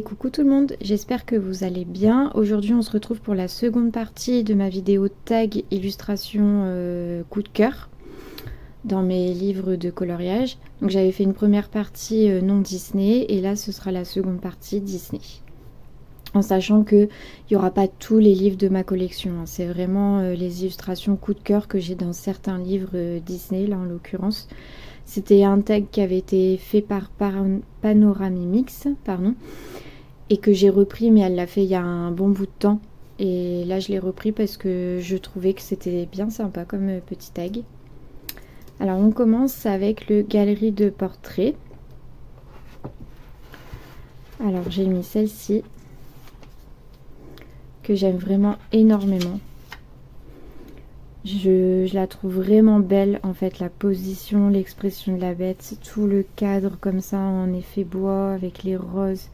coucou tout le monde, j'espère que vous allez bien. Aujourd'hui on se retrouve pour la seconde partie de ma vidéo tag illustration coup de cœur dans mes livres de coloriage. Donc j'avais fait une première partie non Disney et là ce sera la seconde partie Disney. En sachant qu'il n'y aura pas tous les livres de ma collection, hein. C'est vraiment les illustrations coup de cœur que j'ai dans certains livres Disney, là en l'occurrence. C'était un tag qui avait été fait par Panoramimix, pardon, et que j'ai repris, mais elle l'a fait il y a un bon bout de temps. Et là, je l'ai repris parce que je trouvais que c'était bien sympa comme petit tag. Alors, on commence avec le galerie de portraits. Alors, j'ai mis celle-ci, que j'aime vraiment énormément. Je la trouve vraiment belle, en fait, la position, l'expression de la bête, tout le cadre comme ça, en effet bois, avec les roses.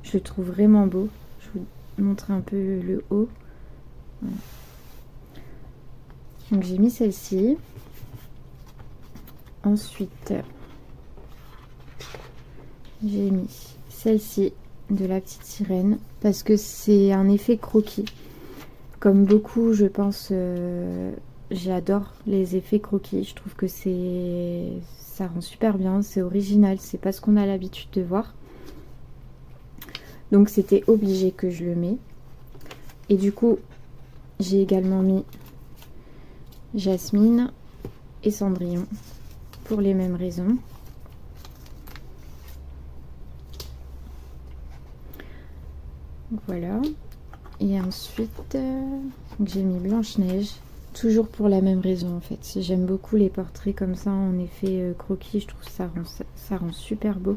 Je le trouve vraiment beau. Je vous montre un peu le haut. Voilà. Donc j'ai mis celle-ci. Ensuite, j'ai mis celle-ci de la petite sirène parce que c'est un effet croquis. Comme beaucoup, je pense, j'adore les effets croquis. Je trouve que ça rend super bien, c'est original, c'est pas ce qu'on a l'habitude de voir. Donc c'était obligé que je le mets. Et du coup, j'ai également mis Jasmine et Cendrillon pour les mêmes raisons. Voilà. Et ensuite, j'ai mis Blanche-Neige, toujours pour la même raison en fait. J'aime beaucoup les portraits comme ça, en effet croquis, je trouve que ça rend super beau.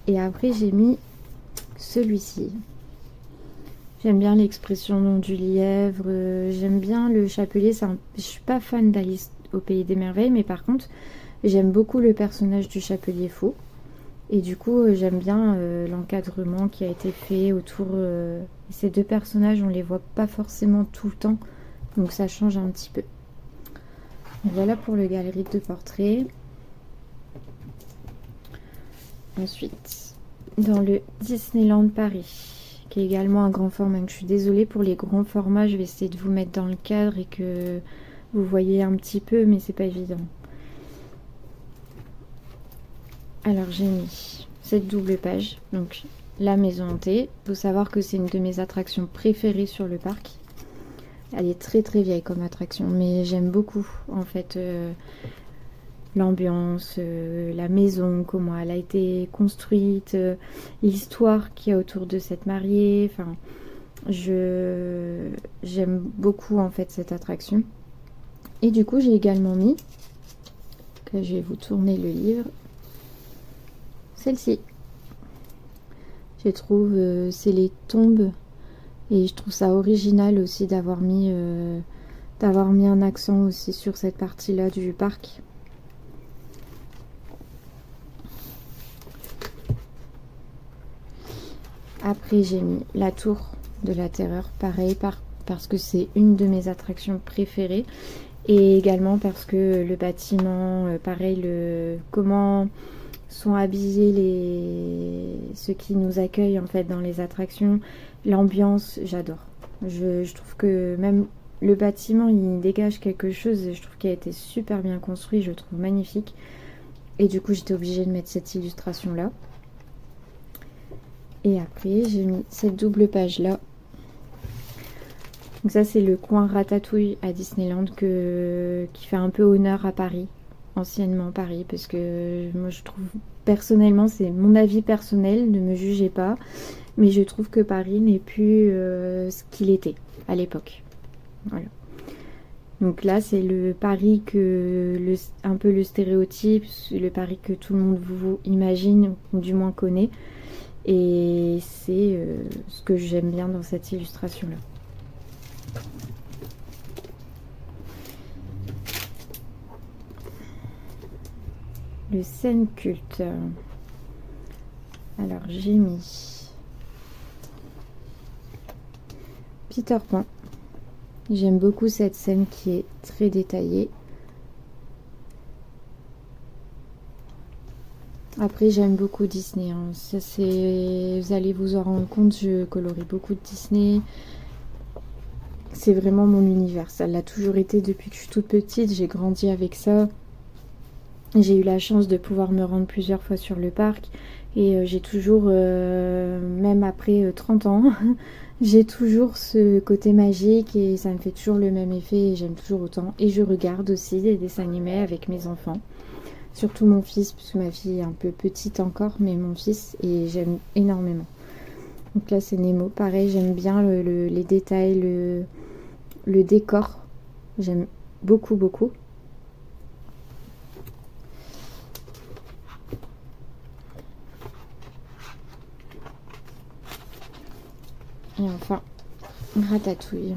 Et après, j'ai mis celui-ci. J'aime bien l'expression du lièvre, j'aime bien le chapelier. Je suis pas fan d'Alice au Pays des Merveilles, mais par contre, j'aime beaucoup le personnage du chapelier faux. Et du coup, j'aime bien l'encadrement qui a été fait autour. Ces deux personnages, on les voit pas forcément tout le temps, donc ça change un petit peu. Donc voilà pour le galerie de portraits. Ensuite, dans le Disneyland Paris, qui est également un grand format. Donc, je suis désolée pour les grands formats, je vais essayer de vous mettre dans le cadre et que vous voyez un petit peu, mais c'est pas évident. Alors j'ai mis cette double page, donc la maison hantée. Il faut savoir que c'est une de mes attractions préférées sur le parc. Elle est très très vieille comme attraction, mais j'aime beaucoup en fait l'ambiance, la maison, comment elle a été construite, l'histoire qu'il y a autour de cette mariée. Enfin, j'aime beaucoup en fait cette attraction. Et du coup, j'ai également mis, que je vais vous tourner le livre, celle-ci. Je trouve c'est les tombes et je trouve ça original aussi d'avoir mis un accent aussi sur cette partie-là du parc. Après, j'ai mis la tour de la terreur, pareil, parce que c'est une de mes attractions préférées. Et également parce que le bâtiment, pareil, comment sont habillés ceux qui nous accueillent en fait dans les attractions, l'ambiance, j'adore. Je trouve que même le bâtiment, il dégage quelque chose, et je trouve qu'il a été super bien construit, je le trouve magnifique. Et du coup, j'étais obligée de mettre cette illustration-là. Et après, j'ai mis cette double page-là. Donc ça, c'est le coin Ratatouille à Disneyland qui fait un peu honneur à Paris, anciennement Paris, parce que moi, je trouve, personnellement, c'est mon avis personnel, ne me jugez pas, mais je trouve que Paris n'est plus ce qu'il était à l'époque. Voilà. Donc là, c'est le Paris un peu le stéréotype, le Paris que tout le monde vous imagine, ou du moins connaît. Et c'est ce que j'aime bien dans cette illustration-là. Le scène culte. Alors j'ai mis Peter Pan. J'aime beaucoup cette scène qui est très détaillée. Après, j'aime beaucoup Disney, hein. Ça, vous allez vous en rendre compte, je colorie beaucoup de Disney. C'est vraiment mon univers. Ça l'a toujours été depuis que je suis toute petite. J'ai grandi avec ça. J'ai eu la chance de pouvoir me rendre plusieurs fois sur le parc. Et j'ai toujours, même après 30 ans, j'ai toujours ce côté magique et ça me fait toujours le même effet et j'aime toujours autant. Et je regarde aussi des dessins animés avec mes enfants. Surtout mon fils, puisque ma fille est un peu petite encore, mais mon fils, et j'aime énormément. Donc là, c'est Nemo. Pareil, j'aime bien les détails, le décor. J'aime beaucoup, beaucoup. Et enfin, Ratatouille.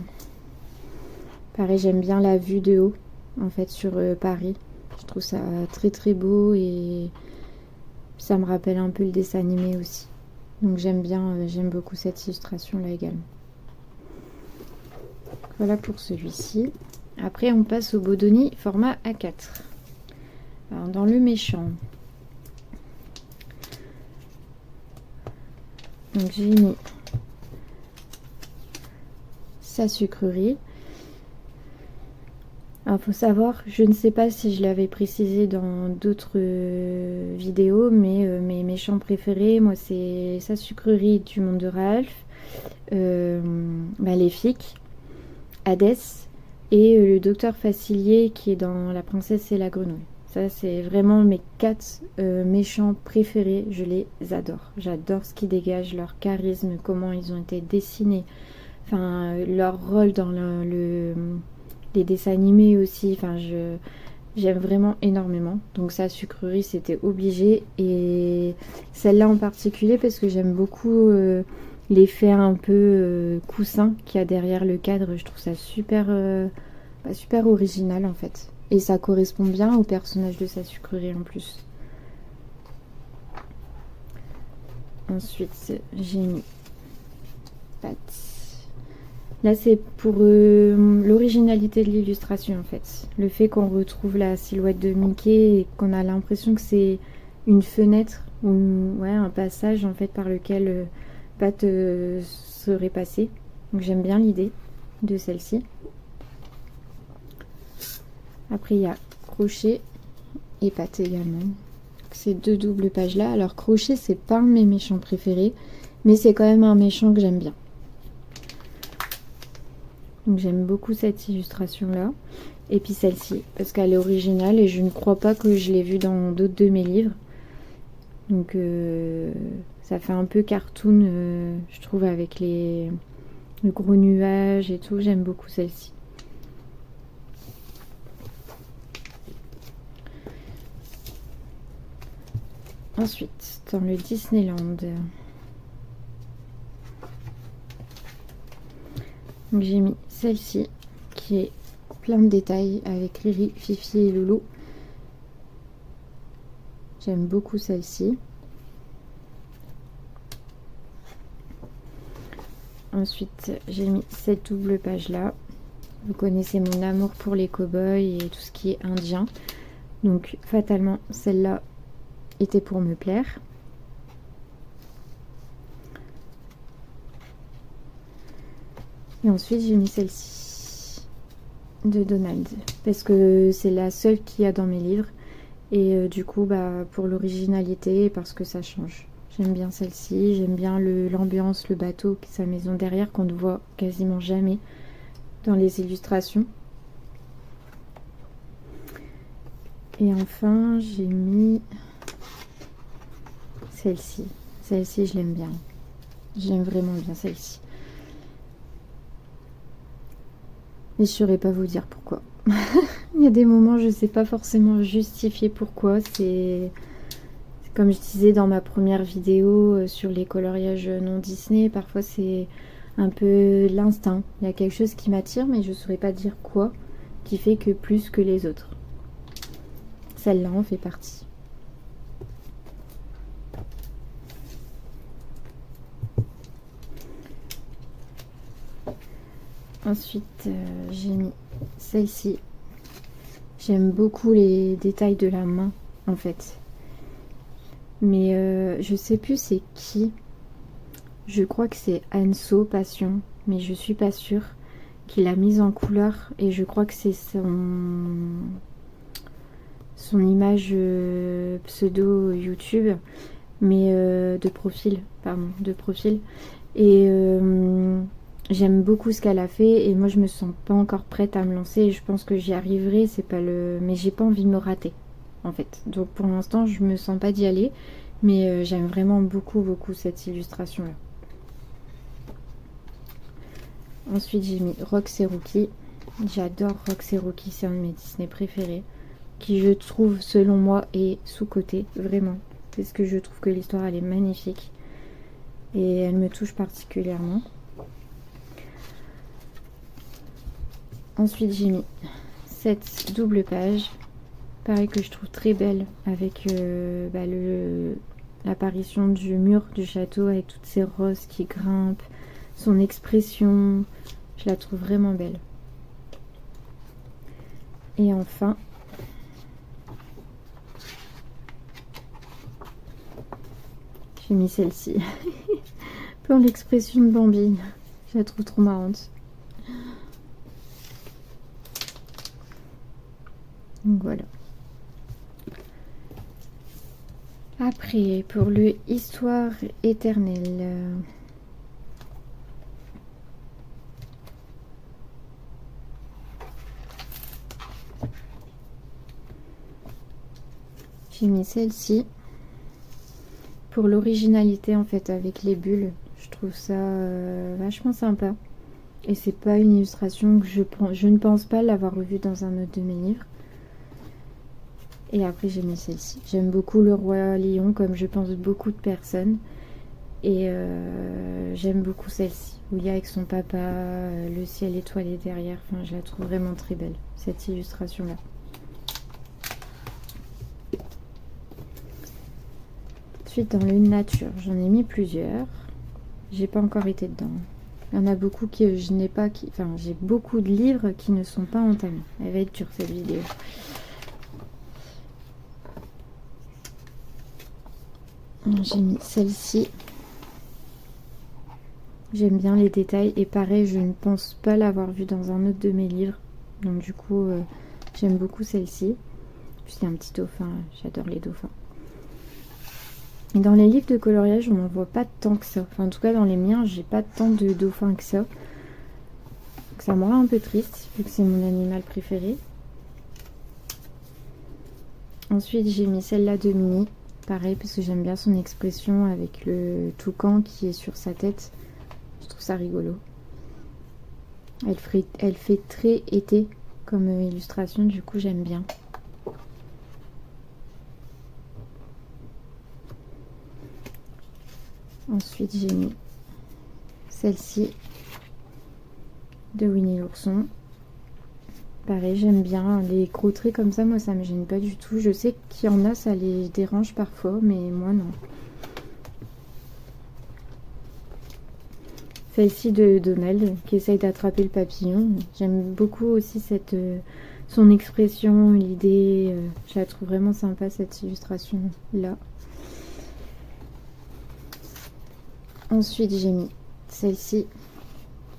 Pareil, j'aime bien la vue de haut, en fait, sur Paris. Je trouve ça très très beau et ça me rappelle un peu le dessin animé aussi. Donc j'aime bien, j'aime beaucoup cette illustration là également. Voilà pour celui-ci. Après on passe au Bodoni format A4. Alors, dans le méchant, donc j'ai mis sa sucrerie. Alors, faut savoir, je ne sais pas si je l'avais précisé dans d'autres vidéos, mais mes méchants préférés, moi, c'est sa sucrerie du monde de Ralph, les flics, Hadès et le docteur Facilier qui est dans La princesse et la grenouille. Ça, c'est vraiment mes 4 méchants préférés. Je les adore. J'adore ce qu'ils dégagent, leur charisme, comment ils ont été dessinés, enfin, leur rôle dans les dessins animés aussi, enfin j'aime vraiment énormément. Donc ça, sucrerie, c'était obligé. Et celle-là en particulier parce que j'aime beaucoup l'effet un peu coussin qu'il y a derrière le cadre. Je trouve ça super, super original en fait. Et ça correspond bien au personnage de sa sucrerie en plus. Ensuite, j'ai mis pâte. Là, c'est pour l'originalité de l'illustration, en fait. Le fait qu'on retrouve la silhouette de Mickey et qu'on a l'impression que c'est une fenêtre ou un passage, en fait, par lequel Pat serait passée. Donc, j'aime bien l'idée de celle-ci. Après, il y a Crochet et Pat également. Ces 2 doubles pages-là. Alors, Crochet, c'est pas un de mes méchants préférés, mais c'est quand même un méchant que j'aime bien. Donc j'aime beaucoup cette illustration là et puis celle-ci parce qu'elle est originale et je ne crois pas que je l'ai vue dans d'autres de mes livres. Donc ça fait un peu cartoon je trouve avec le gros nuage et tout. J'aime beaucoup celle-ci. Ensuite dans le Disneyland, donc j'ai mis celle-ci qui est plein de détails avec Riri, Fifi et Loulou. J'aime beaucoup celle-ci. Ensuite, j'ai mis cette double page là. Vous connaissez mon amour pour les cow-boys et tout ce qui est indien. Donc fatalement, celle-là était pour me plaire. Et ensuite, j'ai mis celle-ci de Donald parce que c'est la seule qu'il y a dans mes livres. Et du coup, pour l'originalité, parce que ça change. J'aime bien celle-ci, j'aime bien l'ambiance, le bateau, sa maison derrière qu'on ne voit quasiment jamais dans les illustrations. Et enfin, j'ai mis celle-ci. Celle-ci, je l'aime bien. J'aime vraiment bien celle-ci. Mais je ne saurais pas vous dire pourquoi. Il y a des moments, je ne sais pas forcément justifier pourquoi. C'est comme je disais dans ma première vidéo sur les coloriages non Disney. Parfois, c'est un peu l'instinct. Il y a quelque chose qui m'attire, mais je ne saurais pas dire quoi, qui fait que plus que les autres. Celle-là en fait partie. Ensuite, j'ai mis celle-ci. J'aime beaucoup les détails de la main, en fait. mais je sais plus c'est qui. Je crois que c'est Anso Passion, mais je suis pas sûre, qui l'a mise en couleur, et je crois que c'est son image pseudo YouTube, mais de profil, pardon, de profil. Et j'aime beaucoup ce qu'elle a fait, et moi je me sens pas encore prête à me lancer, et je pense que j'y arriverai, c'est pas le... mais j'ai pas envie de me rater, en fait. Donc pour l'instant je me sens pas d'y aller, mais j'aime vraiment beaucoup cette illustration là. Ensuite j'ai mis Rox et Rookie. J'adore Rox et Rookie, c'est un de mes Disney préférés, qui je trouve selon moi est sous-coté, vraiment. Parce que je trouve que l'histoire elle est magnifique et elle me touche particulièrement. Ensuite j'ai mis cette double page, pareil, que je trouve très belle, avec l'apparition du mur du château avec toutes ces roses qui grimpent, son expression, je la trouve vraiment belle. Et enfin j'ai mis celle-ci pour l'expression de Bambi, je la trouve trop marrante. Donc voilà. Après, pour le Histoire éternelle, j'ai mis celle-ci pour l'originalité en fait avec les bulles. Je trouve ça vachement sympa. Et c'est pas une illustration que je ne pense pas l'avoir revue dans un autre de mes livres. Et après j'ai mis celle-ci. J'aime beaucoup le Roi Lion, comme je pense beaucoup de personnes. Et j'aime beaucoup celle-ci, où il y a avec son papa, le ciel étoilé derrière. Enfin, je la trouve vraiment très belle, cette illustration-là. Ensuite, dans le nature, j'en ai mis plusieurs. J'ai pas encore été dedans. Il y en a beaucoup que je n'ai pas... Enfin, j'ai beaucoup de livres qui ne sont pas entamés. Elle va être dure, cette vidéo. J'ai mis celle-ci. J'aime bien les détails. Et pareil, je ne pense pas l'avoir vue dans un autre de mes livres. Donc du coup, j'aime beaucoup celle-ci. Puis il y a un petit dauphin. J'adore les dauphins. Et dans les livres de coloriage, on n'en voit pas tant que ça. Enfin, en tout cas, dans les miens, j'ai pas tant de dauphins que ça. Donc ça me rend un peu triste, vu que c'est mon animal préféré. Ensuite, j'ai mis celle-là de Minnie. Pareil, parce que j'aime bien son expression avec le toucan qui est sur sa tête. Je trouve ça rigolo. Elle fait très été comme illustration, du coup j'aime bien. Ensuite j'ai mis celle-ci de Winnie l'ourson. Pareil, j'aime bien les gros traits comme ça, moi ça me gêne pas du tout. Je sais qu'il y en a, ça les dérange parfois, mais moi non. Celle-ci de Donald qui essaye d'attraper le papillon. J'aime beaucoup aussi son expression, l'idée. Je la trouve vraiment sympa cette illustration là. Ensuite j'ai mis celle-ci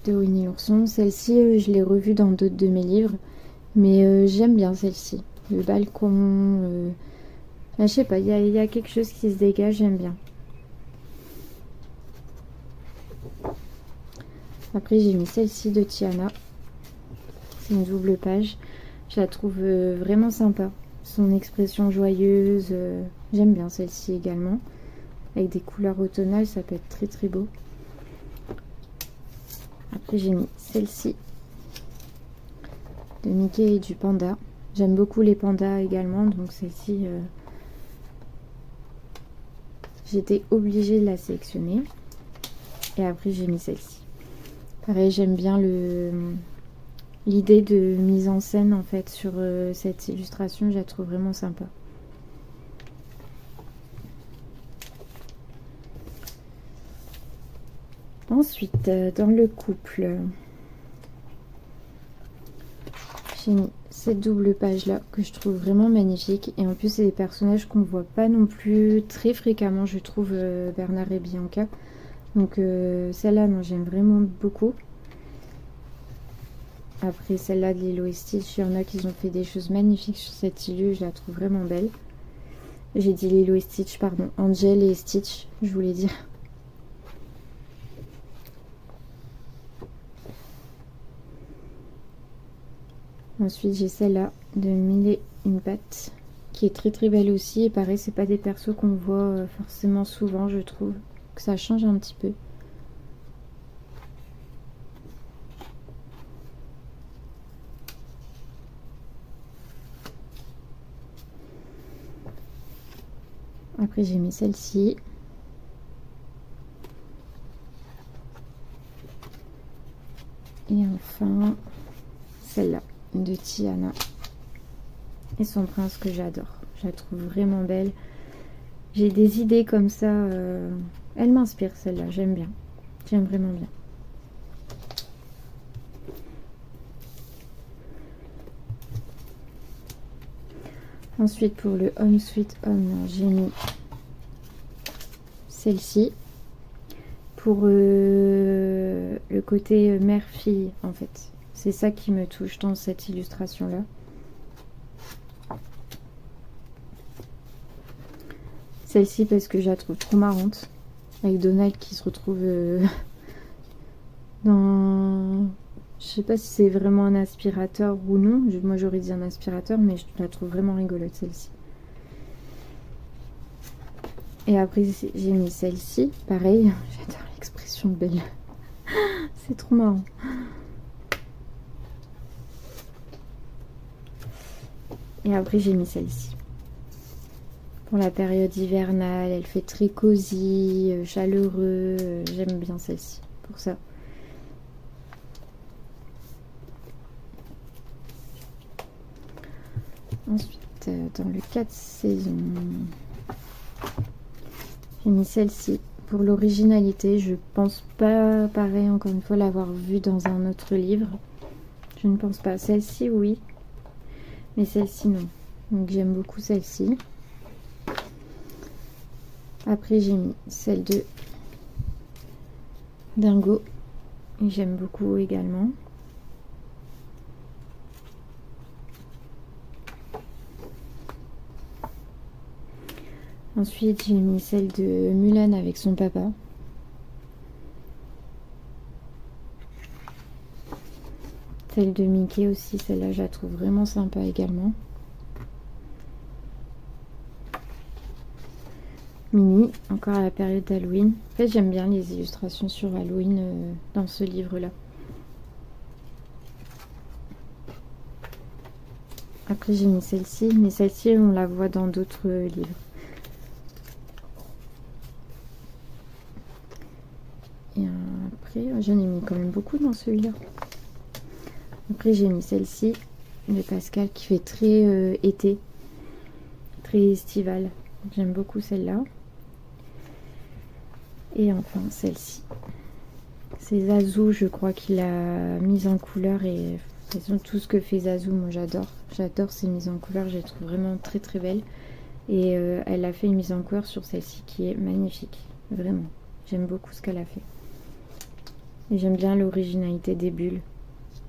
de Winnie l'ourson. Celle-ci je l'ai revue dans d'autres de mes livres, mais j'aime bien celle-ci. Le balcon, je sais pas, il y a quelque chose qui se dégage, j'aime bien. Après j'ai mis celle-ci de Tiana. C'est une double page. Je la trouve vraiment sympa. Son expression joyeuse, j'aime bien celle-ci également. Avec des couleurs automnales, ça peut être très très beau. Après j'ai mis celle-ci de Mickey et du panda. J'aime beaucoup les pandas également, donc celle-ci, j'étais obligée de la sélectionner. Et après j'ai mis celle-ci. Pareil, j'aime bien l'idée de mise en scène en fait sur cette illustration, je la trouve vraiment sympa. Ensuite, dans le couple, j'ai mis cette double page là que je trouve vraiment magnifique. Et en plus, c'est des personnages qu'on voit pas non plus très fréquemment, je trouve, Bernard et Bianca. Donc celle-là, non, j'aime vraiment beaucoup. Après celle-là de Lilo et Stitch, il y en a qui ont fait des choses magnifiques sur cette île, je la trouve vraiment belle. J'ai dit Lilo et Stitch, pardon, Angel et Stitch, je voulais dire. Ensuite, j'ai celle-là de Mille et une pattes, qui est très très belle aussi. Et pareil, c'est pas des persos qu'on voit forcément souvent, je trouve. Que ça change un petit peu. Après, j'ai mis celle-ci. Et enfin, celle-là de Tiana et son prince que j'adore. Je la trouve vraiment belle. J'ai des idées comme ça. Elle m'inspire celle-là, j'aime bien. J'aime vraiment bien. Ensuite, pour le Home Sweet Home, j'ai mis celle-ci. Pour le côté mère-fille, en fait. C'est ça qui me touche dans cette illustration-là. Celle-ci parce que je la trouve trop marrante. Avec Donald qui se retrouve dans... Je sais pas si c'est vraiment un aspirateur ou non. Moi j'aurais dit un aspirateur, mais je la trouve vraiment rigolote celle-ci. Et après j'ai mis celle-ci. Pareil, j'adore l'expression belle. C'est trop marrant. Et après j'ai mis celle-ci. Pour la période hivernale, elle fait très cosy, chaleureux. J'aime bien celle-ci pour ça. Ensuite, dans le 4 saisons, j'ai mis celle-ci. Pour l'originalité, je pense pas, pareil, encore une fois, l'avoir vue dans un autre livre. Je ne pense pas. Celle-ci, oui. Mais celle-ci, non. Donc, j'aime beaucoup celle-ci. Après, j'ai mis celle de Dingo. Et j'aime beaucoup également. Ensuite, j'ai mis celle de Mulan avec son papa. Celle de Mickey aussi, celle-là, je la trouve vraiment sympa également. Minnie, encore à la période d'Halloween. En fait, j'aime bien les illustrations sur Halloween dans ce livre-là. Après, j'ai mis celle-ci, mais celle-ci, on la voit dans d'autres livres. Et après, j'en ai mis quand même beaucoup dans celui-là. Après, j'ai mis celle-ci de Pascal qui fait très été, très estival. J'aime beaucoup celle-là. Et enfin, celle-ci. C'est Zazou, je crois qu'il a mise en couleur et tout ce que fait Zazou, moi j'adore. J'adore ces mises en couleur, je les trouve vraiment très très belles. Et elle a fait une mise en couleur sur celle-ci qui est magnifique, vraiment. J'aime beaucoup ce qu'elle a fait. Et j'aime bien l'originalité des bulles.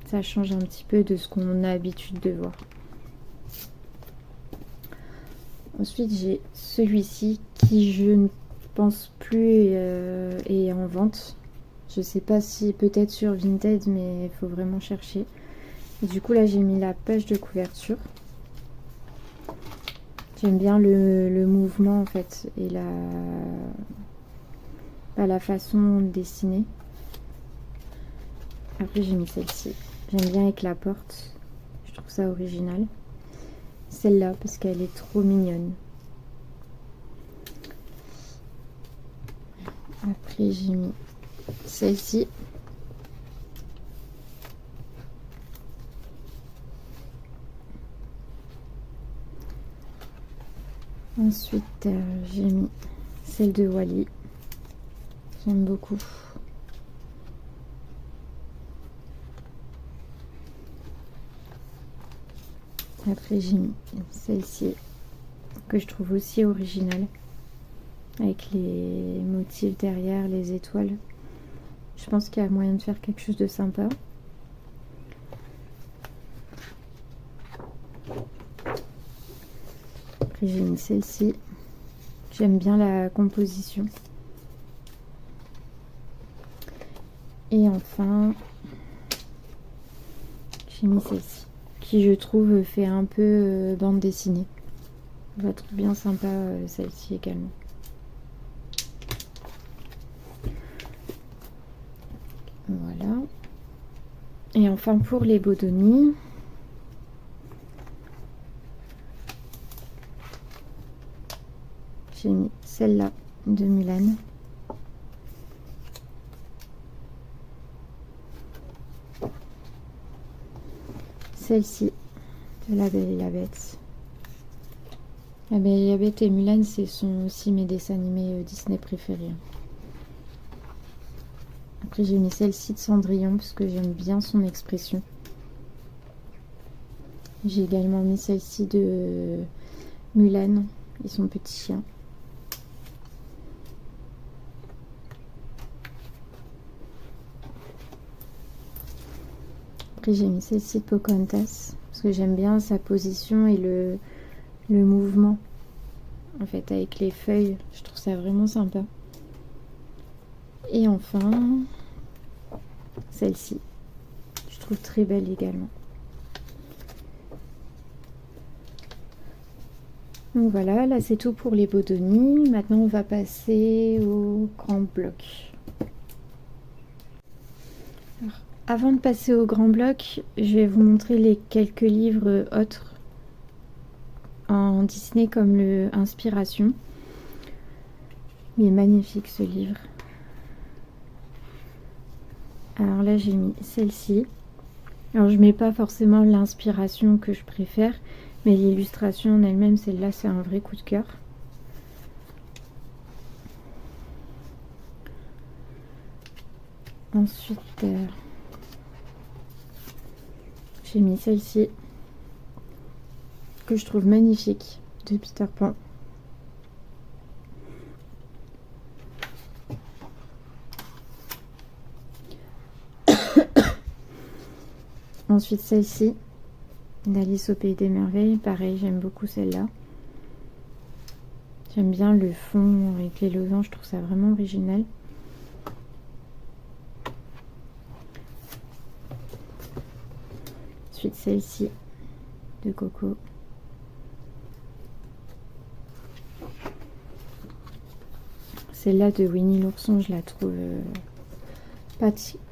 Ça change un petit peu de ce qu'on a l'habitude de voir. Ensuite, j'ai celui-ci qui je ne pense plus est en vente. Je sais pas si peut-être sur Vinted, mais il faut vraiment chercher. Et du coup, là, j'ai mis la page de couverture. J'aime bien le mouvement, en fait, et la façon de dessiner. Après, j'ai mis celle-ci. J'aime bien avec la porte. Je trouve ça original. Celle-là, parce qu'elle est trop mignonne. Après, j'ai mis celle-ci. Ensuite, j'ai mis celle de Wally. J'aime beaucoup. Après j'ai mis celle-ci que je trouve aussi originale, avec les motifs derrière, les étoiles. Je pense qu'il y a moyen de faire quelque chose de sympa. Après j'ai mis celle-ci. J'aime bien la composition. Et enfin, j'ai mis celle-ci, qui je trouve fait un peu bande dessinée. Je la trouve bien sympa celle-ci également. Voilà. Et enfin pour les Bodoni, j'ai mis celle-là de Mulan. Celle-ci de La Belle et la Bête. La Belle et la Bête et Mulan, ce sont aussi mes dessins animés Disney préférés. Après j'ai mis celle-ci de Cendrillon parce que j'aime bien son expression. J'ai également mis celle-ci de Mulan et son petit chien. Après j'ai mis celle-ci de Pocahontas parce que j'aime bien sa position et le mouvement en fait avec les feuilles. Je trouve ça vraiment sympa. Et enfin celle-ci, je trouve très belle également. Donc voilà, là c'est tout pour les Bodoni. Maintenant on va passer au grand bloc. Alors, avant de passer au grand bloc, je vais vous montrer les quelques livres autres en Disney comme le Inspiration. Il est magnifique ce livre. Alors là j'ai mis celle-ci. Alors je mets pas forcément l'inspiration que je préfère, mais l'illustration en elle-même, celle-là c'est un vrai coup de cœur. Ensuite j'ai mis celle-ci que je trouve magnifique de Peter Pan. Ensuite celle-ci d'Alice au Pays des Merveilles, pareil j'aime beaucoup celle-là. J'aime bien le fond avec les losanges, je trouve ça vraiment original. Ensuite celle-ci de Coco. Celle-là de Winnie l'ourson, je la trouve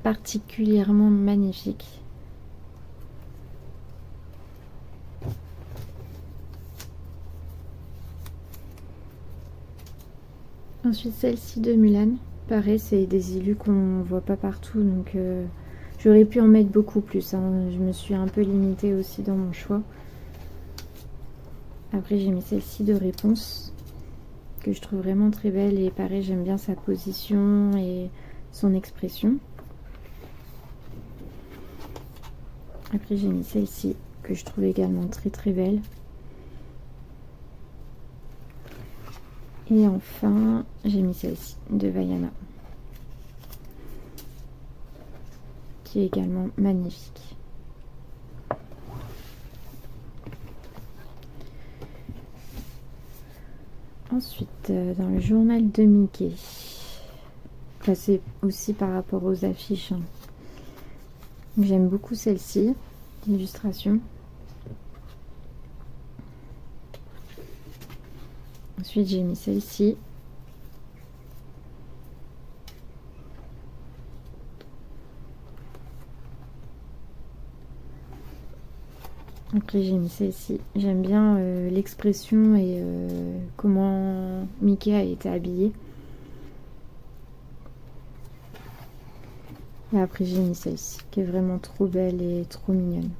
particulièrement magnifique. Ensuite celle-ci de Mulan, pareil c'est des illus qu'on voit pas partout, donc j'aurais pu en mettre beaucoup plus, hein. Je me suis un peu limitée aussi dans mon choix. Après j'ai mis celle-ci de Réponse, que je trouve vraiment très belle, et pareil j'aime bien sa position et son expression. Après j'ai mis celle-ci, que je trouve également très très belle. Et enfin, j'ai mis celle-ci de Vaiana, qui est également magnifique. Ensuite, dans le journal de Mickey, enfin, c'est aussi par rapport aux affiches, hein. J'aime beaucoup celle-ci, l'illustration. Ensuite j'ai mis celle-ci. Après j'ai mis celle-ci. J'aime bien l'expression et comment Mickey a été habillé. Et après j'ai mis celle-ci, qui est vraiment trop belle et trop mignonne.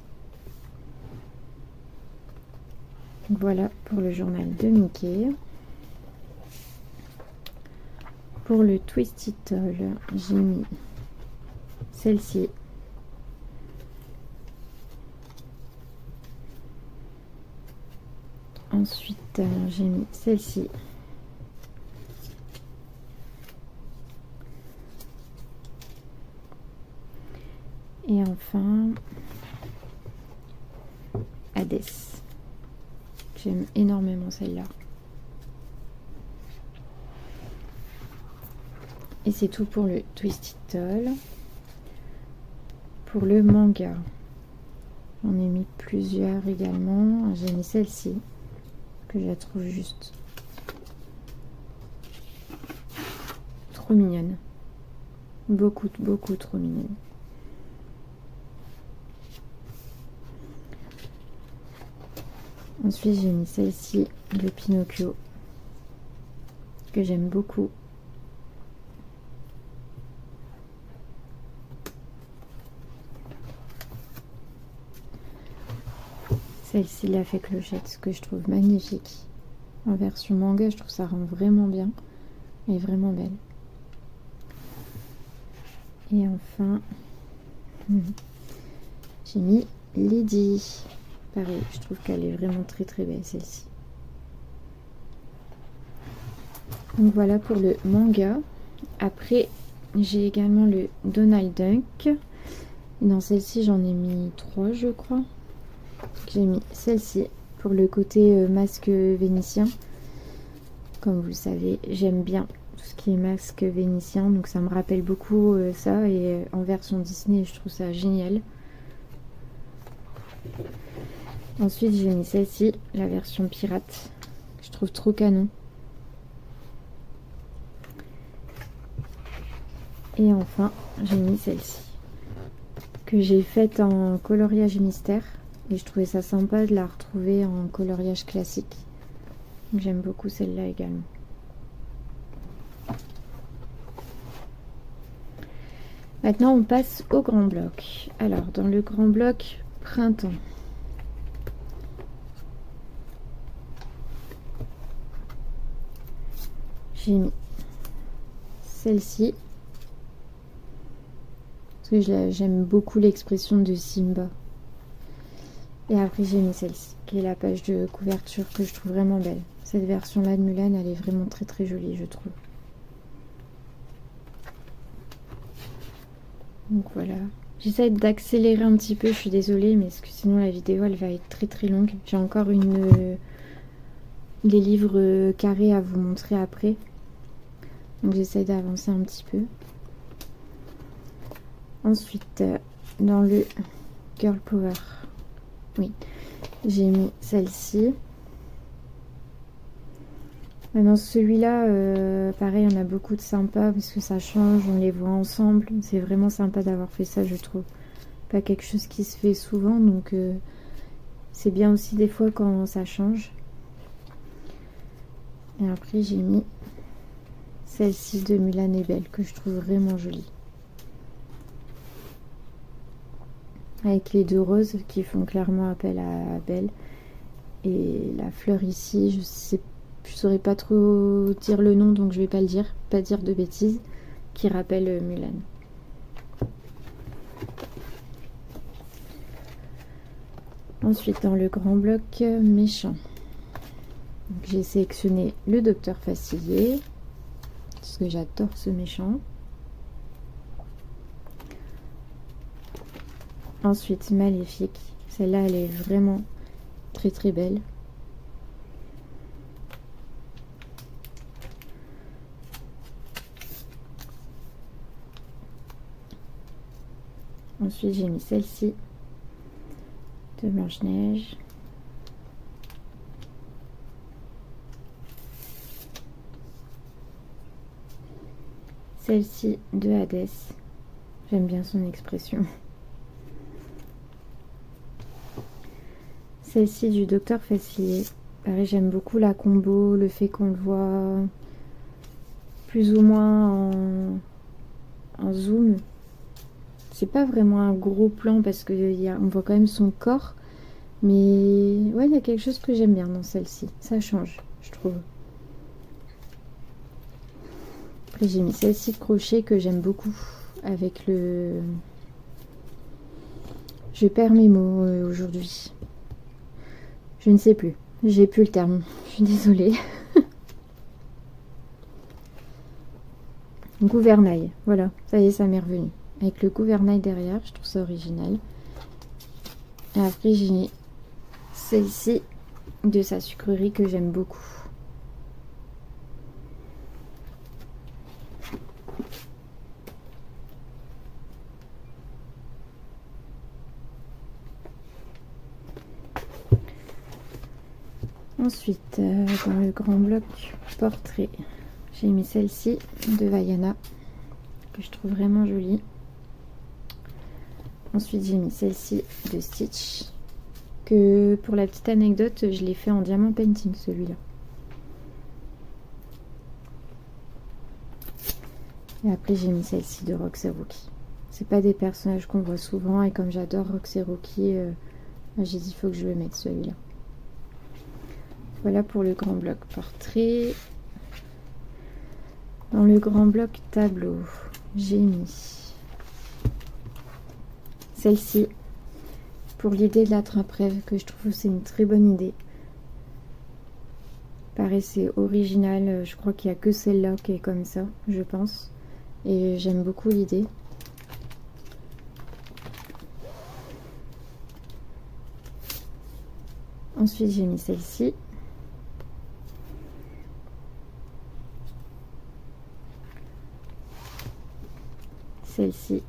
Donc voilà pour le journal de Mickey. Pour le Twisted Toll, j'ai mis celle-ci. Ensuite, j'ai mis celle-ci. Et enfin, Hades. J'aime énormément celle-là. Et c'est tout pour le Twisted Doll. Pour le manga, j'en ai mis plusieurs également. J'ai mis celle-ci, que je la trouve juste trop mignonne. Beaucoup trop mignonne. Ensuite, j'ai mis celle-ci, le Pinocchio, que j'aime beaucoup. Celle-ci, la fée Clochette, que je trouve magnifique. En version manga, je trouve ça rend vraiment bien. Elle est vraiment belle. Et enfin, j'ai mis Lady. Pareil, je trouve qu'elle est vraiment très belle celle-ci. Donc voilà pour le manga. Après, j'ai également le Donald Duck. Et dans celle-ci, j'en ai mis 3, je crois. J'ai mis celle-ci pour le côté masque vénitien. Comme vous le savez, j'aime bien tout ce qui est masque vénitien. Donc ça me rappelle beaucoup ça. Et en version Disney, je trouve ça génial. Ensuite, j'ai mis celle-ci, la version pirate. Je trouve trop canon. Et enfin, j'ai mis celle-ci, que j'ai faite en coloriage mystère. Et je trouvais ça sympa de la retrouver en coloriage classique. J'aime beaucoup celle-là également. Maintenant, on passe au grand bloc. Alors, dans le grand bloc printemps, j'ai mis celle-ci. Parce que j'aime beaucoup l'expression de Simba. Et après, j'ai mis celle-ci, qui est la page de couverture que je trouve vraiment belle. Cette version-là de Mulan, elle est vraiment très jolie, je trouve. Donc voilà. J'essaie d'accélérer un petit peu, je suis désolée, mais parce que sinon la vidéo, elle va être très longue. J'ai encore des livres carrés à vous montrer après. Donc j'essaie d'avancer un petit peu. Ensuite, dans le Girl Power, oui, j'ai mis celle-ci. Dans celui-là, pareil, on a beaucoup de sympas parce que ça change, on les voit ensemble. C'est vraiment sympa d'avoir fait ça, je trouve. Pas quelque chose qui se fait souvent, donc c'est bien aussi des fois quand ça change. Et après, j'ai mis celle-ci de Mulan et Belle, que je trouve vraiment jolie. Avec les deux roses qui font clairement appel à Belle. Et la fleur ici, je saurais pas trop dire le nom, donc je vais pas le dire, pas dire de bêtises, qui rappelle Mulan. Ensuite, dans le grand bloc méchant, j'ai sélectionné le Docteur Facilier, parce que j'adore ce méchant. Ensuite, Maléfique. Celle-là, elle est vraiment très belle. Ensuite, j'ai mis celle-ci de Blanche-Neige. Celle-ci de Hadès. J'aime bien son expression. Celle-ci du Docteur Facilier. Pareil, j'aime beaucoup la combo, le fait qu'on le voit plus ou moins en zoom. C'est pas vraiment un gros plan parce qu'on voit quand même son corps. Mais ouais, il y a quelque chose que j'aime bien dans celle-ci. Ça change, je trouve. Après, j'ai mis celle-ci de crochet que j'aime beaucoup. Avec le... Je perds mes mots aujourd'hui. Je ne sais plus. J'ai plus le terme, je suis désolée. Gouvernail, voilà, ça y est, ça m'est revenu. Avec le gouvernail derrière, je trouve ça original. Et après, j'ai celle-ci de sa sucrerie que j'aime beaucoup. Ensuite, dans le grand bloc portrait, j'ai mis celle-ci de Vaiana, que je trouve vraiment jolie. Ensuite, j'ai mis celle-ci de Stitch, que pour la petite anecdote, je l'ai fait en diamant painting, celui-là. Et après, j'ai mis celle-ci de Roxy. C'est pas des personnages qu'on voit souvent, et comme j'adore Roxy, j'ai dit il faut que je le mette, celui-là. Voilà pour le grand bloc portrait. Dans le grand bloc tableau, j'ai mis celle-ci pour l'idée de la trappe-rêve, que je trouve c'est une très bonne idée. Pareil, c'est original, je crois qu'il n'y a que celle-là qui est comme ça, je pense. Et j'aime beaucoup l'idée. Ensuite, j'ai mis celle-ci. Celle-ci.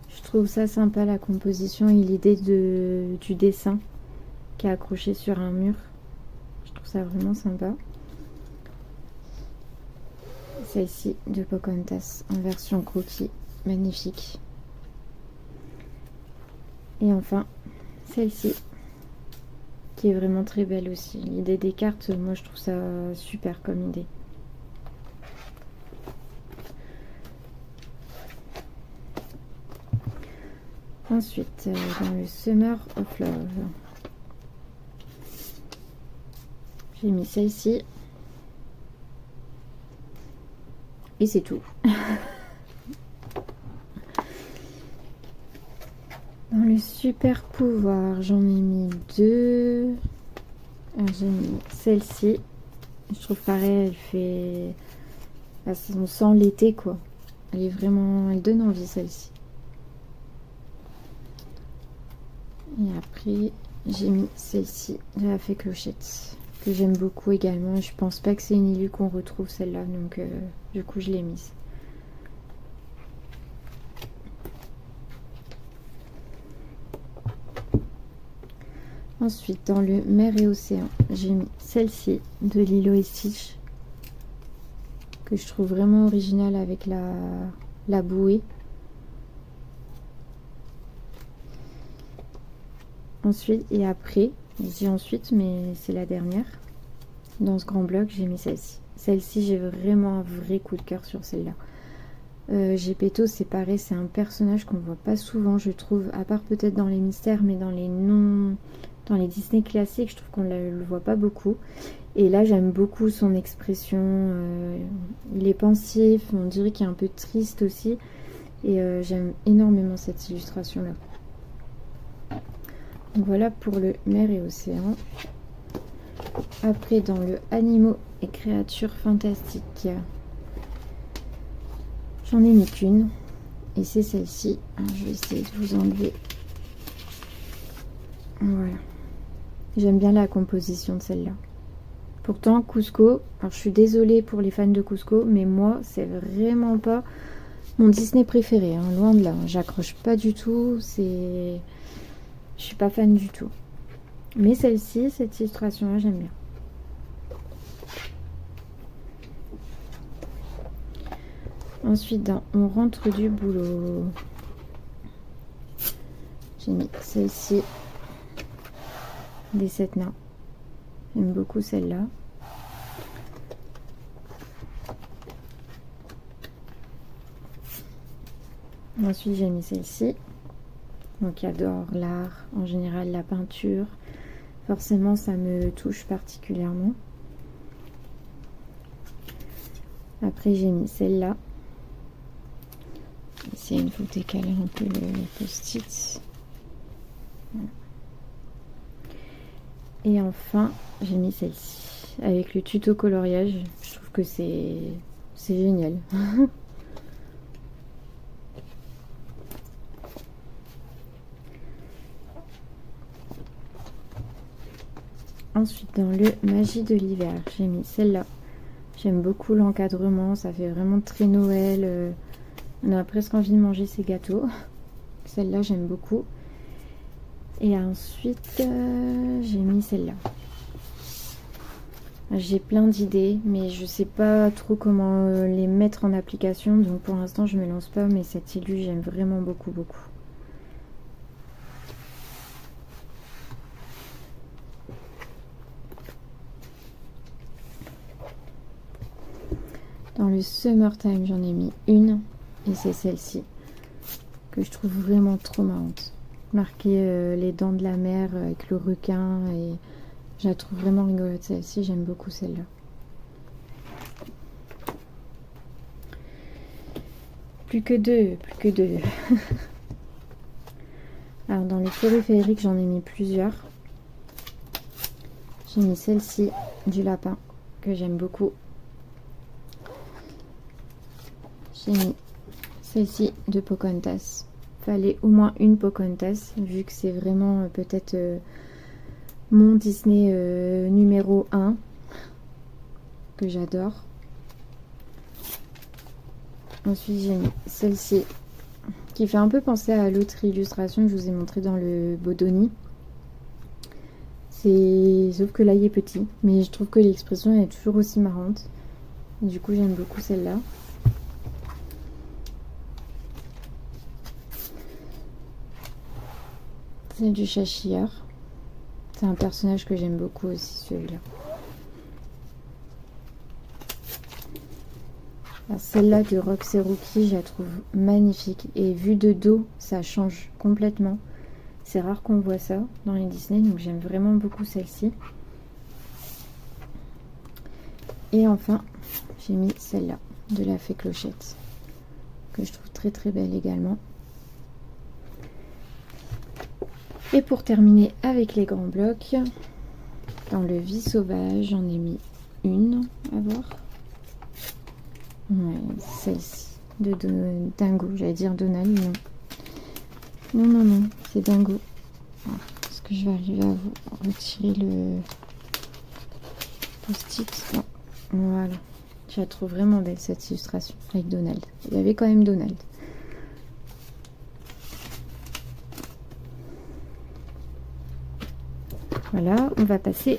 Je trouve ça sympa, la composition et l'idée du dessin qui est accroché sur un mur. Je trouve ça vraiment sympa. Celle-ci de Pocahontas en version croquis, magnifique. Et enfin, celle-ci qui est vraiment très belle aussi. L'idée des cartes, moi je trouve ça super comme idée. Ensuite, dans le Summer of Love, j'ai mis celle-ci. Et c'est tout. Dans le super pouvoir, j'en ai mis deux. J'ai mis celle-ci. Je trouve pareil, elle fait... on sent l'été, quoi. Elle est vraiment... Elle donne envie, celle-ci. Et après, j'ai mis celle-ci de la Fée Clochette, que j'aime beaucoup également. Je pense pas que c'est une illu qu'on retrouve, celle-là, donc du coup, je l'ai mise. Ensuite, dans le mer et océan, j'ai mis celle-ci de Lilo et Stitch, que je trouve vraiment originale avec la bouée. Ensuite, et après, je dis ensuite, mais c'est la dernière. Dans ce grand bloc, j'ai mis celle-ci. Celle-ci, j'ai vraiment un vrai coup de cœur sur celle-là. Gepetto, c'est pareil, c'est un personnage qu'on voit pas souvent, je trouve, à part peut-être dans les mystères, mais dans les dans les Disney classiques, je trouve qu'on le voit pas beaucoup. Et là, j'aime beaucoup son expression. Il est pensif, on dirait qu'il est un peu triste aussi. Et j'aime énormément cette illustration-là. Donc voilà pour le mer et océan. Après, dans le animaux et créatures fantastiques, j'en ai mis qu'une. Et c'est celle-ci. Je vais essayer de vous enlever. Voilà. J'aime bien la composition de celle-là. Pourtant, Kuzco, alors je suis désolée pour les fans de Kuzco, mais moi, c'est vraiment pas mon Disney préféré, hein, loin de là. J'accroche pas du tout, je suis pas fan du tout. Mais celle-ci, cette illustration-là, j'aime bien. Ensuite, On rentre du boulot, j'ai mis celle-ci des 7 nains. J'aime beaucoup celle-là. Ensuite, j'ai mis celle-ci. Donc, qui adore l'art, en général la peinture. Forcément, ça me touche particulièrement. Après, j'ai mis celle-là. Essayer de vous décaler un peu le post-it. Voilà. Et enfin, j'ai mis celle-ci avec le tuto coloriage. Je trouve que c'est génial. Ensuite, dans le Magie de l'hiver, j'ai mis celle-là. J'aime beaucoup l'encadrement, ça fait vraiment très Noël. On a presque envie de manger ces gâteaux. Celle-là, j'aime beaucoup. Et ensuite, j'ai mis celle-là. J'ai plein d'idées, mais je sais pas trop comment les mettre en application. Donc pour l'instant, je me lance pas, mais cette illu, j'aime vraiment beaucoup, beaucoup. Dans le Summertime, j'en ai mis une. Et c'est celle-ci, que je trouve vraiment trop marrante. Marquée les dents de la mer avec le requin. Et je la trouve vraiment rigolote, celle-ci. J'aime beaucoup celle-là. Plus que deux, plus que deux. Alors dans les périphériques, j'en ai mis plusieurs. J'ai mis celle-ci du lapin, que j'aime beaucoup. J'ai mis celle-ci de Pocahontas. Fallait au moins une Pocahontas, vu que c'est vraiment peut-être mon Disney numéro 1, que j'adore. Ensuite, j'ai mis celle-ci, qui fait un peu penser à l'autre illustration que je vous ai montré dans le Bodoni. Sauf que là, il est petit, mais je trouve que l'expression est toujours aussi marrante. Et du coup, j'aime beaucoup celle-là. C'est du Cheshire. C'est un personnage que j'aime beaucoup aussi, celui-là. Celle-là de Roxy Rookie, je la trouve magnifique. Et vue de dos, ça change complètement. C'est rare qu'on voit ça dans les Disney, donc j'aime vraiment beaucoup celle-ci. Et enfin, j'ai mis celle-là, de la Fée Clochette, que je trouve très très belle également. Et pour terminer avec les grands blocs, dans le Vie sauvage, j'en ai mis une à voir. Ouais, celle-ci, de Dingo. J'allais dire Donald, non. Non, non, non, c'est Dingo. Est-ce que je vais arriver à vous retirer le post-it? Non. Voilà. Je la trouve vraiment belle, cette illustration, avec Donald. Il y avait quand même Donald. Voilà, on va passer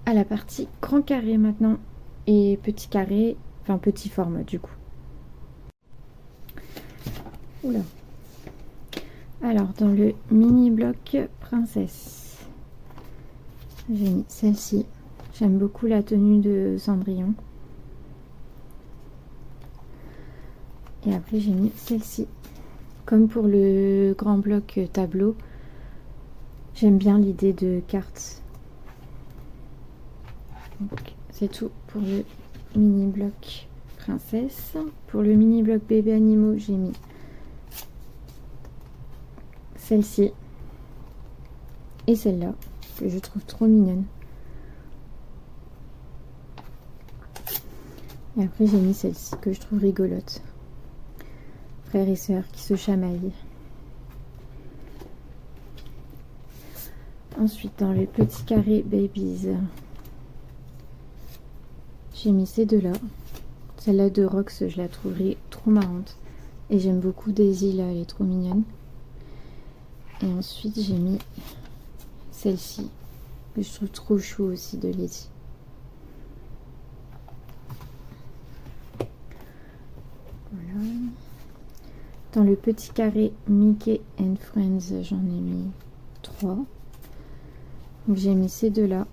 à la partie grand carré maintenant. Et petit carré, enfin petit format du coup. Oula. Alors, dans le mini bloc princesse, j'ai mis celle-ci. J'aime beaucoup la tenue de Cendrillon. Et après, j'ai mis celle-ci. Comme pour le grand bloc tableau, j'aime bien l'idée de cartes. C'est tout pour le mini bloc princesse. Pour le mini bloc bébé animaux, j'ai mis celle-ci et celle-là, que je trouve trop mignonne. Et après, j'ai mis celle-ci, que je trouve rigolote. Frères et sœurs qui se chamaillent. Ensuite, dans les petits carrés babies, j'ai mis ces deux-là. Celle-là de Rox, je la trouverai trop marrante. Et j'aime beaucoup Daisy, là, elle est trop mignonne. Et ensuite, j'ai mis celle-ci, que je trouve trop chou aussi, de Lady. Voilà. Dans le petit carré Mickey and Friends, j'en ai mis 3. Donc j'ai mis ces deux-là.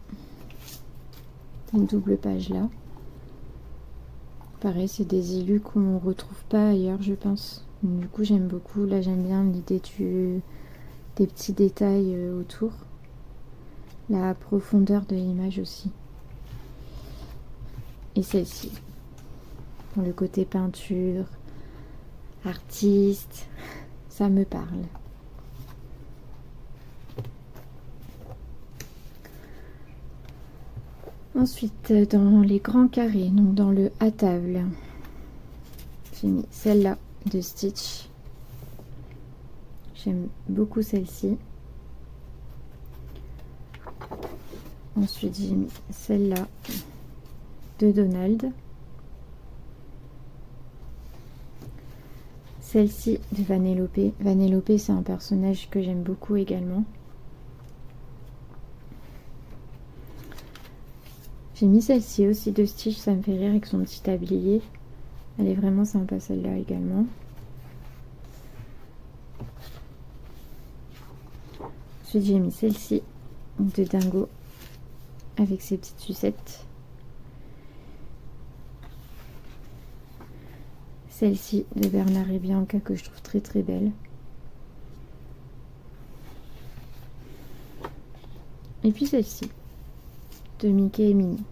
Une double page là. Pareil, c'est des illus qu'on retrouve pas ailleurs, je pense. Donc, du coup, j'aime beaucoup. Là, j'aime bien l'idée des petits détails autour. La profondeur de l'image aussi. Et celle-ci. Pour le côté peinture, artiste, ça me parle. Ensuite, dans les grands carrés, donc dans le à table, j'ai mis celle-là de Stitch. J'aime beaucoup celle-ci. Ensuite, j'ai mis celle-là de Donald. Celle-ci de Vanellope. Vanellope, c'est un personnage que j'aime beaucoup également. J'ai mis celle-ci aussi de Stitch, ça me fait rire avec son petit tablier. Elle est vraiment sympa celle-là également. Ensuite, j'ai mis celle-ci de Dingo avec ses petites sucettes. Celle-ci de Bernard et Bianca que je trouve très très belle. Et puis celle-ci de Mickey et Minnie.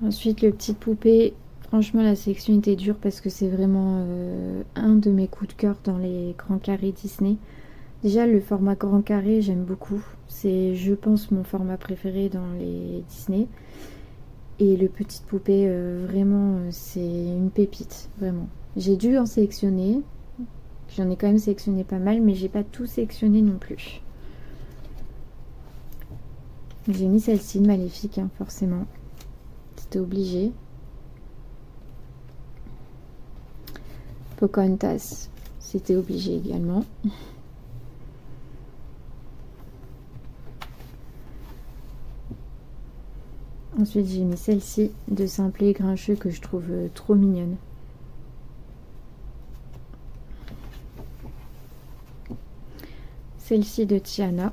Ensuite, le petit poupée. Franchement, la sélection était dure parce que c'est vraiment un de mes coups de cœur dans les grands carrés Disney. Déjà, le format grand carré, j'aime beaucoup. C'est, je pense, mon format préféré dans les Disney. Et le petit poupée, vraiment, c'est une pépite, vraiment. J'ai dû en sélectionner. J'en ai quand même sélectionné pas mal, mais j'ai pas tout sélectionné non plus. J'ai mis celle-ci de Maléfique, hein, forcément. C'était obligé. Pocahontas, c'était obligé également. Ensuite, j'ai mis celle-ci de Simplet et Grincheux que je trouve trop mignonne. Celle-ci de Tiana.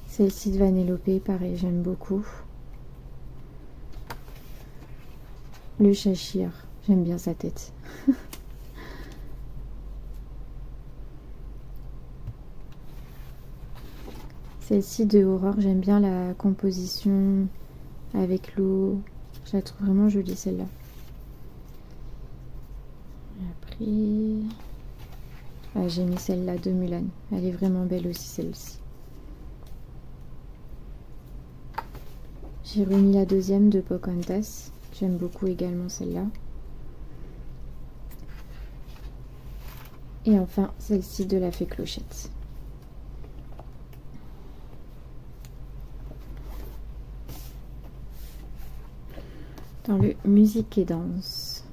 Celle-ci de Vanellope, pareil, j'aime beaucoup. Le Cheshire, j'aime bien sa tête. Celle-ci de Aurore, j'aime bien la composition avec l'eau. Je la trouve vraiment jolie celle-là. Après, j'ai mis celle-là de Mulan. Elle est vraiment belle aussi celle-ci. J'ai remis la deuxième de Pocahontas. J'aime beaucoup également celle-là. Et enfin, celle-ci de la Fée Clochette. Dans le musique et danse,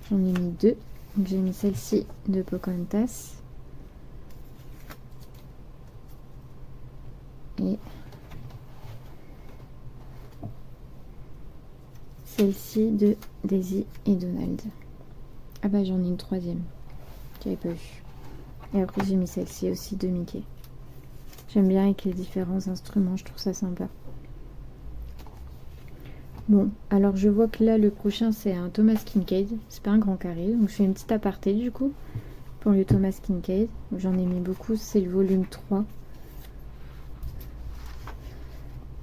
j'en ai mis deux. Donc j'ai mis celle-ci de Pocahontas. Et celle-ci de Daisy et Donald. Ah bah j'en ai une troisième. J'avais pas vu. Et après j'ai mis celle-ci aussi de Mickey. J'aime bien avec les différents instruments, je trouve ça sympa. Bon, alors je vois que là le prochain c'est un Thomas Kinkade. C'est pas un grand carré, donc je fais une petite aparté du coup pour le Thomas Kinkade. J'en ai mis beaucoup, c'est le volume 3.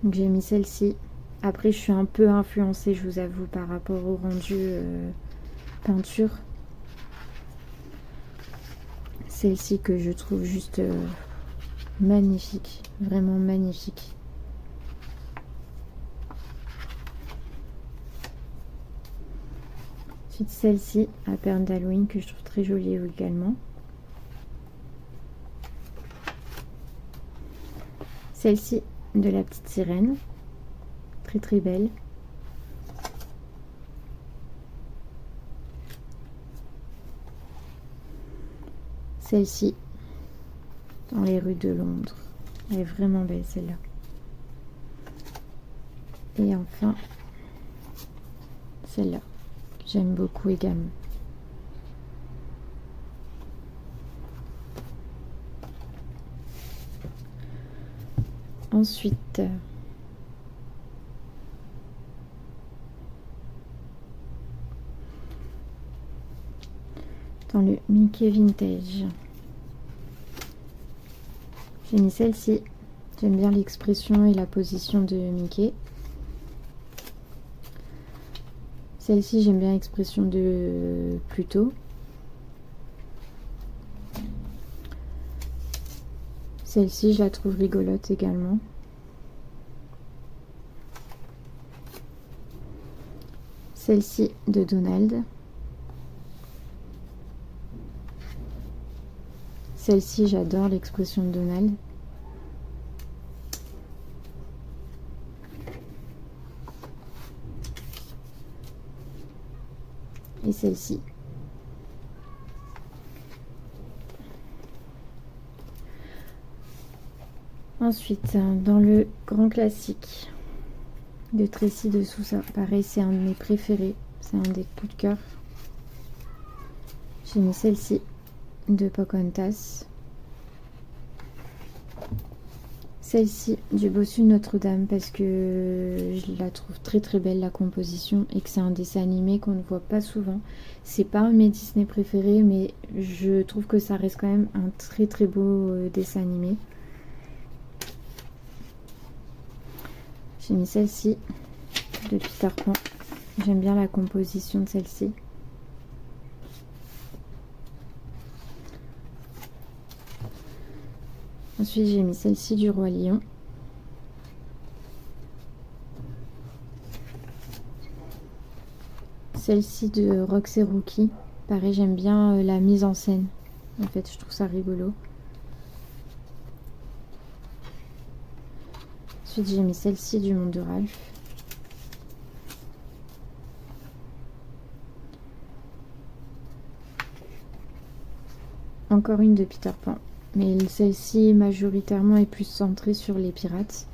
Donc j'ai mis celle-ci. Après je suis un peu influencée, je vous avoue, par rapport au rendu peinture. Celle-ci que je trouve juste magnifique, vraiment magnifique. Ensuite celle-ci à perles d'Halloween que je trouve très jolie également. Celle-ci de la petite sirène, très très belle. Celle-ci dans les rues de Londres, elle est vraiment belle celle-là. Et enfin celle-là, que j'aime beaucoup également. Ensuite, dans le Mickey Vintage, j'ai mis celle-ci. J'aime bien l'expression et la position de Mickey. Celle-ci, j'aime bien l'expression de Pluto. Celle-ci, je la trouve rigolote également. Celle-ci de Donald. Celle-ci, j'adore l'expression de Donald. Et celle-ci. Ensuite, dans le grand classique de Tracy de Sousa, pareil, c'est un de mes préférés, c'est un des coups de cœur. J'ai mis celle-ci de Pocahontas, celle-ci du Bossu de Notre-Dame parce que je la trouve très très belle la composition et que c'est un dessin animé qu'on ne voit pas souvent. C'est pas un de mes Disney préférés, mais je trouve que ça reste quand même un très très beau dessin animé. J'ai mis celle-ci de Peter Pan. J'aime bien la composition de celle-ci. Ensuite, j'ai mis celle-ci du Roi Lion. Celle-ci de Rox et Rookie. Pareil, j'aime bien la mise en scène. En fait, je trouve ça rigolo. Ensuite, j'ai mis celle-ci du Monde de Ralph. Encore une de Peter Pan. Mais celle-ci, majoritairement, est plus centrée sur les pirates.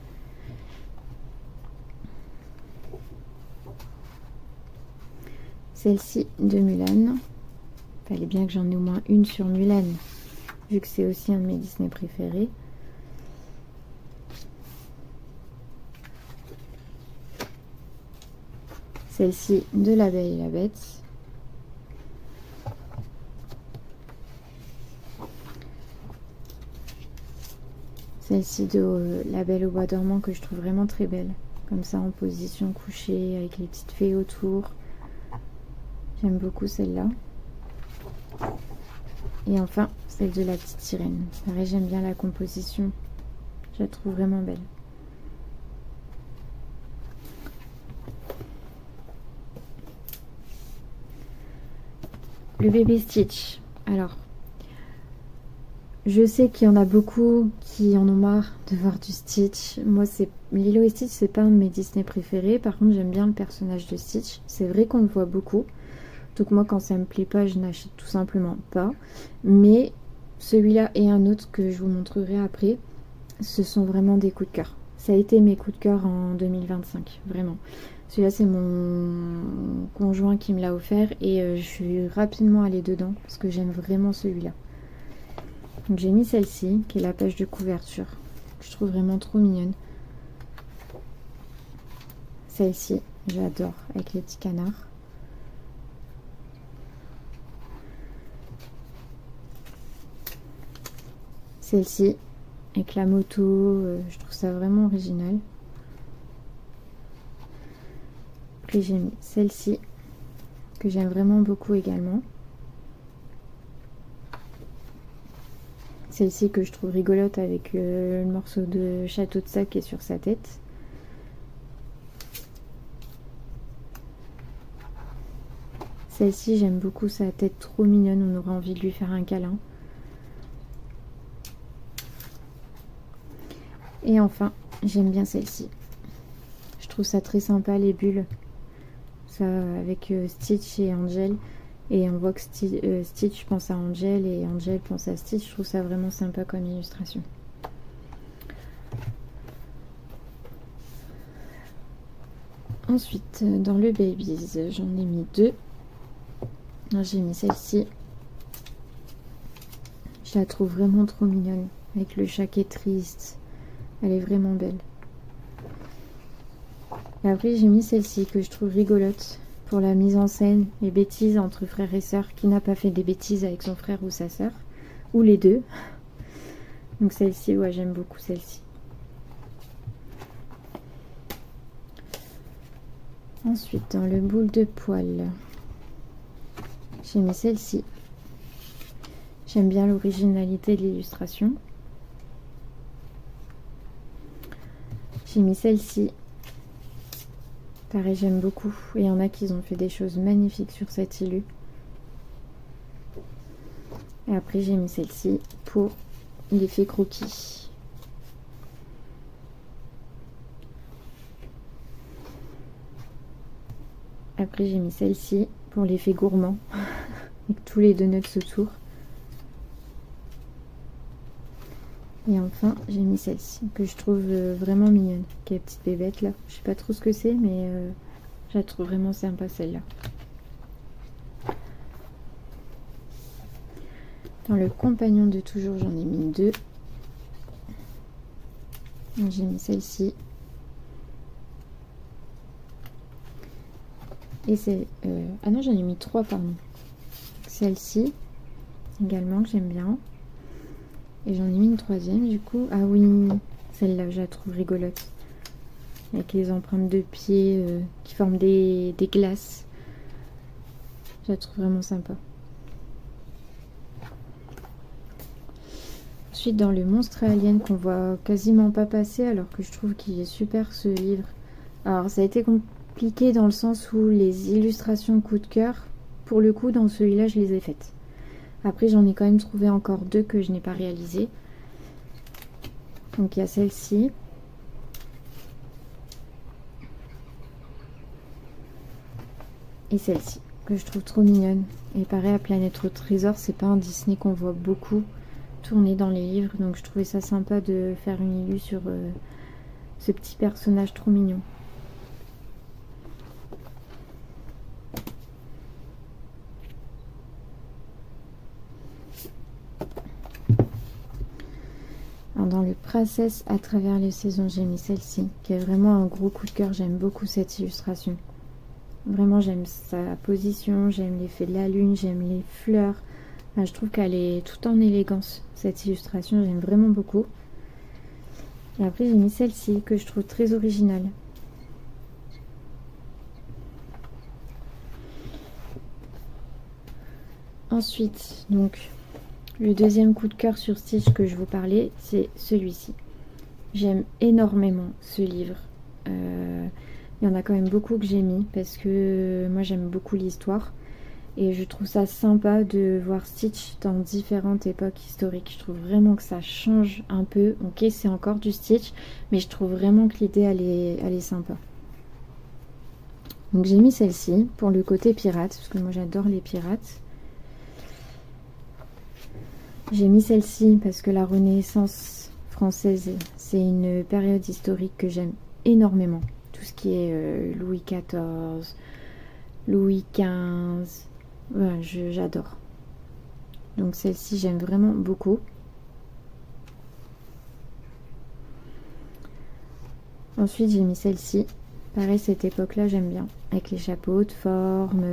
Celle-ci de Mulan. Fallait bien que j'en ai au moins une sur Mulan, vu que c'est aussi un de mes Disney préférés. Celle-ci de La Belle et la Bête. Celle-ci de La Belle au Bois dormant que je trouve vraiment très belle. Comme ça en position couchée avec les petites fées autour. J'aime beaucoup celle-là. Et enfin celle de La Petite Sirène. Pareil, j'aime bien la composition. Je la trouve vraiment belle. Le bébé Stitch. Alors, je sais qu'il y en a beaucoup qui en ont marre de voir du Stitch. Moi, c'est Lilo et Stitch, c'est pas un de mes Disney préférés. Par contre, j'aime bien le personnage de Stitch. C'est vrai qu'on le voit beaucoup. Donc moi, quand ça me plaît pas, je n'achète tout simplement pas. Mais celui-là et un autre que je vous montrerai après, ce sont vraiment des coups de cœur. Ça a été mes coups de cœur en 2025, vraiment. Celui-là, c'est mon conjoint qui me l'a offert et je suis rapidement allée dedans parce que j'aime vraiment celui-là. Donc j'ai mis celle-ci, qui est la page de couverture, que je trouve vraiment trop mignonne. Celle-ci, j'adore, avec les petits canards. Celle-ci, avec la moto, je trouve ça vraiment original. Puis j'ai mis celle-ci, que j'aime vraiment beaucoup également. Celle-ci que je trouve rigolote avec le morceau de château de sac qui est sur sa tête. Celle-ci, j'aime beaucoup sa tête trop mignonne, on aurait envie de lui faire un câlin. Et enfin, j'aime bien celle-ci. Je trouve ça très sympa, les bulles. Ça, avec Stitch et Angel. Et on voit que Stitch pense à Angel et Angel pense à Stitch. Je trouve ça vraiment sympa comme illustration. Ensuite, dans le Babies, j'en ai mis deux. J'ai mis celle-ci. Je la trouve vraiment trop mignonne. Avec le chat qui est triste. Elle est vraiment belle. Et après, j'ai mis celle-ci que je trouve rigolote. Pour la mise en scène, les bêtises entre frères et sœurs. Qui n'a pas fait des bêtises avec son frère ou sa sœur? Ou les deux. Donc celle-ci, ouais, j'aime beaucoup celle-ci. Ensuite, dans le boule de poil, j'ai mis celle-ci. J'aime bien l'originalité de l'illustration. J'ai mis celle-ci. Pareil, j'aime beaucoup. Et il y en a qui ont fait des choses magnifiques sur cette illu. Et après, j'ai mis celle-ci pour l'effet croquis. Après, j'ai mis celle-ci pour l'effet gourmand, avec tous les donuts autour. Et enfin, j'ai mis celle-ci, que je trouve vraiment mignonne, qui est la petite bébête là. Je sais pas trop ce que c'est, mais je la trouve vraiment sympa celle-là. Dans le compagnon de toujours, j'en ai mis 2. J'ai mis celle-ci. Et c'est... ah non, j'en ai mis 3, pardon. Celle-ci, également, que j'aime bien. Et j'en ai mis une 3e, du coup. Ah oui, celle-là, je la trouve rigolote. Avec les empreintes de pieds qui forment des glaces. Je la trouve vraiment sympa. Ensuite, dans le monstre alien qu'on voit quasiment pas passer, alors que je trouve qu'il est super ce livre. Alors, ça a été compliqué dans le sens où les illustrations coup de cœur, pour le coup, dans celui-là, je les ai faites. Après, j'en ai quand même trouvé encore 2 que je n'ai pas réalisées. Donc, il y a celle-ci. Et celle-ci, que je trouve trop mignonne. Et pareil, à Planète au Trésor, c'est pas un Disney qu'on voit beaucoup tourner dans les livres. Donc, je trouvais ça sympa de faire une illu sur ce petit personnage trop mignon. Alors dans le Princesse à travers les saisons, j'ai mis celle-ci, qui est vraiment un gros coup de cœur. J'aime beaucoup cette illustration. Vraiment, j'aime sa position, j'aime l'effet de la lune, j'aime les fleurs. Enfin, je trouve qu'elle est tout en élégance, cette illustration. J'aime vraiment beaucoup. Et après, j'ai mis celle-ci, que je trouve très originale. Ensuite, donc... le deuxième coup de cœur sur Stitch que je vous parlais, c'est celui-ci. J'aime énormément ce livre. Il y en a quand même beaucoup que j'ai mis parce que moi j'aime beaucoup l'histoire. Et je trouve ça sympa de voir Stitch dans différentes époques historiques. Je trouve vraiment que ça change un peu. Ok, c'est encore du Stitch, mais je trouve vraiment que l'idée elle est sympa. Donc j'ai mis celle-ci pour le côté pirate, parce que moi j'adore les pirates. J'ai mis celle-ci parce que la Renaissance française, c'est une période historique que j'aime énormément. Tout ce qui est Louis XIV, Louis XV, ouais, j'adore. Donc celle-ci, j'aime vraiment beaucoup. Ensuite, j'ai mis celle-ci. Pareil, cette époque-là, j'aime bien. Avec les chapeaux de forme,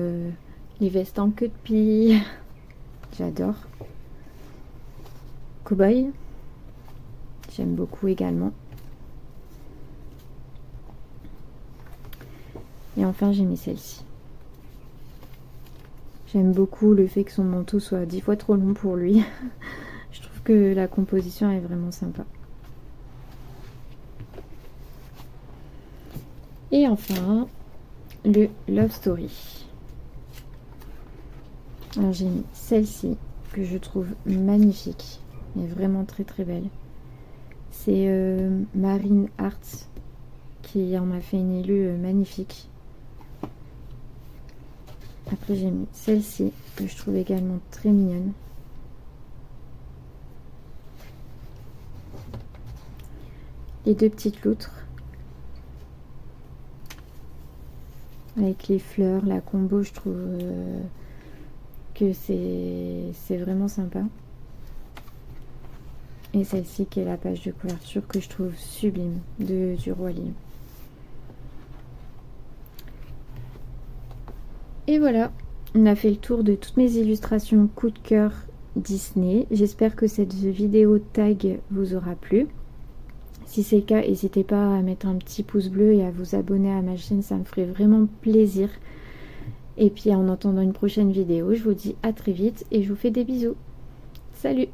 les vestes en queue de pie. J'adore. Cowboy, j'aime beaucoup également. Et enfin, j'ai mis celle-ci. J'aime beaucoup le fait que son manteau soit 10 fois trop long pour lui. Je trouve que la composition est vraiment sympa. Et enfin, le Love Story. Alors j'ai mis celle-ci, que je trouve magnifique. Elle est vraiment très très belle. C'est Marine Arts qui en a fait une illu magnifique. Après j'ai mis celle-ci que je trouve également très mignonne. Les 2 petites loutres. Avec les fleurs, la combo, je trouve que c'est vraiment sympa. Et celle-ci qui est la page de couverture que je trouve sublime du Roi Lion. Et voilà, on a fait le tour de toutes mes illustrations coup de cœur Disney. J'espère que cette vidéo tag vous aura plu. Si c'est le cas, n'hésitez pas à mettre un petit pouce bleu et à vous abonner à ma chaîne, ça me ferait vraiment plaisir. Et puis en attendant une prochaine vidéo, je vous dis à très vite et je vous fais des bisous. Salut!